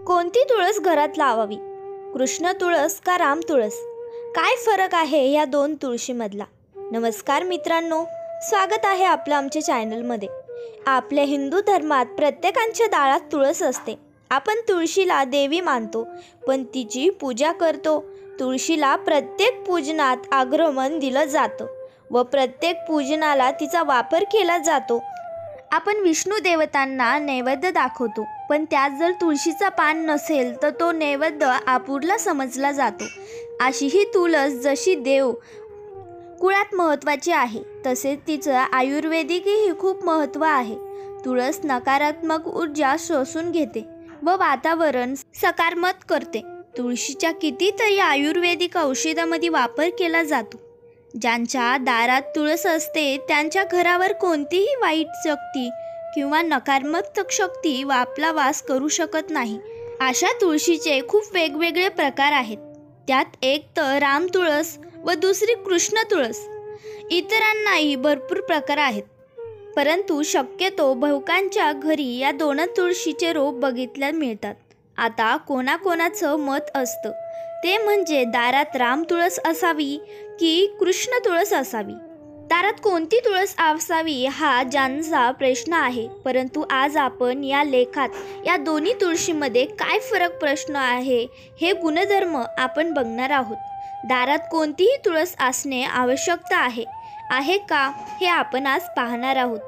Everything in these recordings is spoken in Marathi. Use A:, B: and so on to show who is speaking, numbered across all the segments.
A: कोणती तुळस घरात लावावी? कृष्ण तुळस का राम तुळस? काय फरक आहे या दोन तुळशीमधला? नमस्कार मित्रांनो, स्वागत आहे आपलं आमच्या चॅनलमध्ये. आपल्या हिंदू धर्मात प्रत्येकाच्या दारात तुळस असते. आपण तुळशीला देवी मानतो, पण तिची पूजा करतो. तुळशीला प्रत्येक पूजनात अग्रमान दिलं जातं व प्रत्येक पूजनाला तिचा वापर केला जातो. आपण विष्णू देवतांना नैवेद्य दाखवतो, पण त्यात जर तुळशीचा पान नसेल तर तो नैवेद्य अपुरला समजला जातो. अशी ही तुळस जशी देव कुळात महत्त्वाची आहे, तसेच तिचं आयुर्वेदिकही खूप महत्त्व आहे. तुळस नकारात्मक ऊर्जा शोषून घेते व वातावरण सकारात्मक करते. तुळशीच्या कितीतरी आयुर्वेदिक औषधामध्ये वापर केला जातो. ज्यांच्या दारात तुळस असते त्यांच्या घरावर कोणतीही वाईट शक्ती किंवा नकारात्मक शक्ती आपला वास करू शकत नाही. अशा तुळशीचे खूप वेगवेगळे प्रकार आहेत. त्यात एक तर राम तुळस व दुसरी कृष्ण तुळस. इतरांनाही भरपूर प्रकार आहेत, परंतु शक्यतो बहुकांच्या घरी या दोन तुळशीचे रोप बघितल्या मिळतात. आता कोणाकोणाचं मत असतं ते म्हणजे दारात राम तुळस असावी की कृष्ण तुळस असावी. दारात कोणती तुळस असावी हा ज्यांचा प्रश्न आहे, परंतु आज आपण या लेखात या दोन्ही तुळशीमध्ये काय फरक प्रश्न आहे हे गुणधर्म आपण बघणार आहोत. दारात कोणतीही तुळस असणे आवश्यकता आहे का हे आपण आज पाहणार आहोत.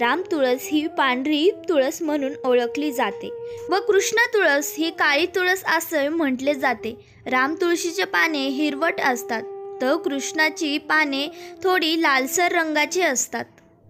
A: राम तुळस ही पांढरी तुळस म्हणून ओळखली जाते व कृष्ण तुळस ही काळी तुळस असे म्हटले जाते. राम तुळशीचे पाने हिरवट असतात तर कृष्णाची पाने थोडी लालसर रंगाची असतात.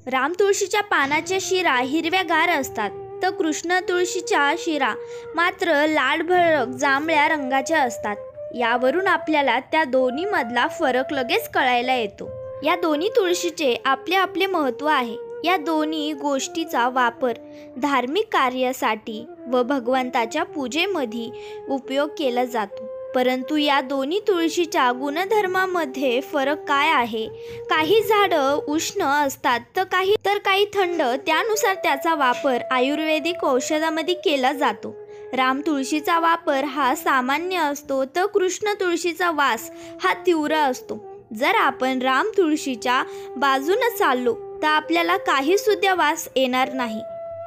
A: राम तुळशीच्या पानाच्या शिरा हिरव्यागार असतात तर कृष्ण तुळशीच्या शिरा मात्र लालभडक जांभळ्या रंगाच्या असतात. यावरून आपल्याला त्या दोन्ही मधला फरक लगेच कळायला येतो. या दोन्ही तुळशीचे आपले आपले महत्त्व आहे. या दोन्ही गोष्टीचा वापर धार्मिक कार्यासाठी व भगवंताच्या पूजेमध्ये उपयोग केला जातो. परंतु या दोन्ही तुळशीच्या गुणधर्मामध्ये फरक काय आहे? काही झाडं उष्ण असतात तर काही थंड. त्यानुसार त्याचा वापर आयुर्वेदिक औषधामध्ये केला जातो. राम तुळशीचा वापर हा सामान्य असतो तर कृष्ण तुळशीचा वास हा तीव्र असतो. जर आपण राम तुळशीच्या बाजूने चाललो तर आपल्याला काही सुद्धा वास येणार नाही,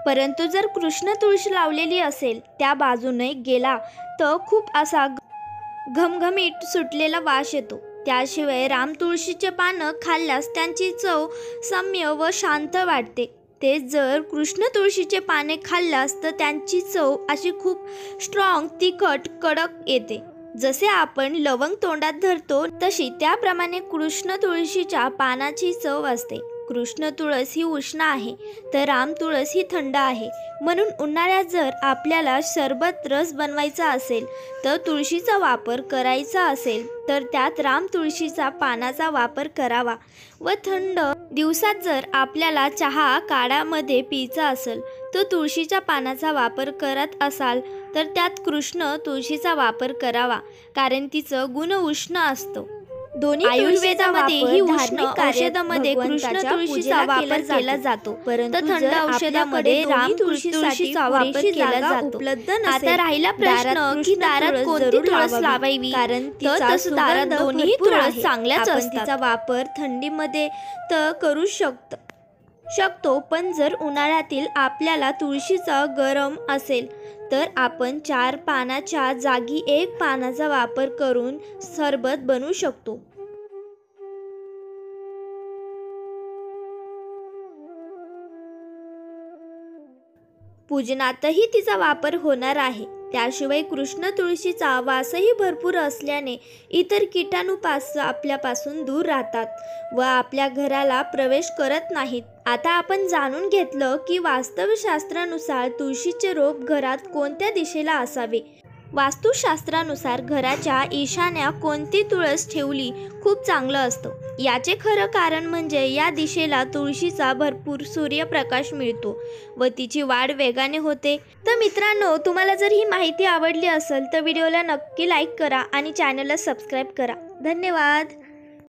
A: परंतु जर कृष्ण तुळशी लावलेली असेल त्या बाजूने गेला तर खूप असा घमघमीत सुटलेला वास येतो. त्याशिवाय राम तुळशीचे पानं खाल्ल्यास त्यांची चव सौम्य व शांत वाटते. तेच जर कृष्ण तुळशीचे पाने खाल्ल्यास तर त्यांची चव अशी खूप स्ट्रॉंग, तिखट, कडक येते. जसे आपण लवंग तोंडात धरतो तशी त्याप्रमाणे कृष्ण तुळशीच्या पानाची चव असते. कृष्ण तुळस ही उष्ण आहे तर राम तुळस ही थंड आहे. म्हणून उन्हाळ्यात जर आपल्याला सरबत रस बनवायचा असेल तर तुळशीचा वापर करायचा असेल तर त्यात राम तुळशीचा पानाचा वापर करावा व थंड दिवसात जर आपल्याला चहा काढामध्ये प्यायचा असेल तर तुळशीच्या पानाचा वापर करत असाल तर त्यात कृष्ण तुळशीचा वापर करावा, कारण तिचं गुण उष्ण असतं. दोन्ही आयुर्वेदामध्ये ही उष्ण औषधामध्ये कृष्ण तुळशीचा वापर केला जातो, परंतु थंड औषधामध्ये राम तुळशीचा वापर केला जातो. आता राहिला प्रश्न की दारात कोणती तुळस लावावी, कारण तसं दारात दोन्ही तुळस चांगल्याच असतात. तिचा वापर थंडीमध्ये तर करू शकतो, पण जर उन्हाळ्यातील आपल्याला तुळशीचा गरम असेल तर आपण 4 पानाच्या जागी 1 पानाचा वापर करून सरबत बनवू शकतो. पूजनातही तिचा वापर होणार आहे. त्याशिवाय कृष्ण तुळशीचा वासही भरपूर असल्याने इतर कीटाणूपासून आपल्यापासून दूर राहतात व आपल्या घराला प्रवेश करत नाहीत. आता आपण जाणून घेतलं की वास्तुशास्त्रानुसार तुळशीचे रोप घरात कोणत्या दिशेला असावे. वास्तुशास्त्रानुसार घराच्या ईशान्य कोणती तुळस ठेवली खूप चांगलं असतं. याचे खरं कारण म्हणजे या दिशेला तुळशीचा भरपूर सूर्यप्रकाश मिळतो व तिची वाढ वेगाने होते. तर मित्रांनो, तुम्हाला जर ही माहिती आवडली असेल तर व्हिडिओला नक्की लाईक करा आणि चॅनलला सबस्क्राईब करा. धन्यवाद.